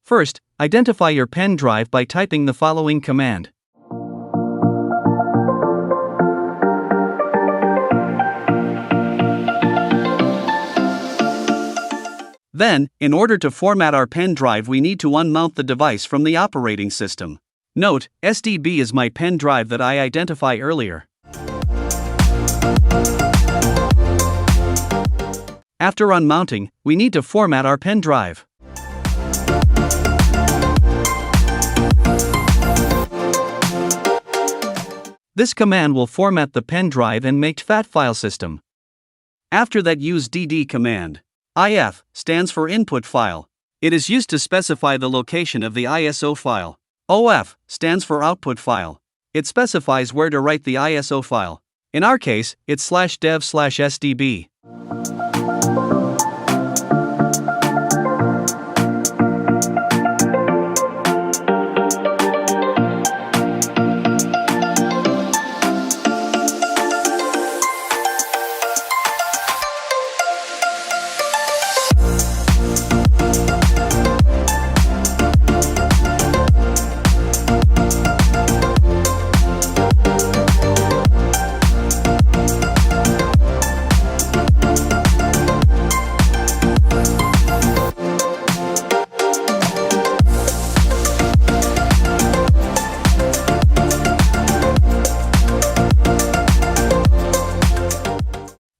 First, identify your pen drive by typing the following command. Then, in order to format our pen drive, we need to unmount the device from the operating system. Note, SDB is my pen drive that I identified earlier. After unmounting, we need to format our pen drive. This command will format the pen drive and mkfs file system. After that, use dd command. IF stands for input file. It is used to specify the location of the ISO file. OF stands for output file. It specifies where to write the ISO file. In our case, it's /dev/sdb.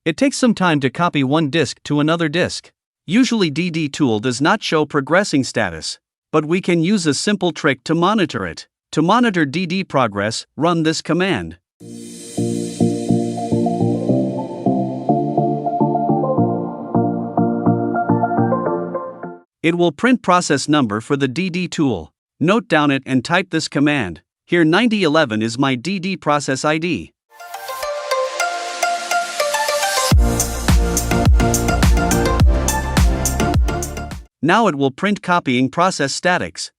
It takes some time to copy one disk to another disk. Usually DD tool does not show progressing status, but we can use a simple trick to monitor it. To monitor DD progress, run this command. It will print process number for the DD tool. Note down it and type this command. Here 9011 is my DD process ID. Now it will print copying process statics.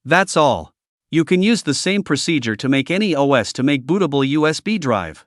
That's all. You can use the same procedure to make any OS to make bootable USB drive.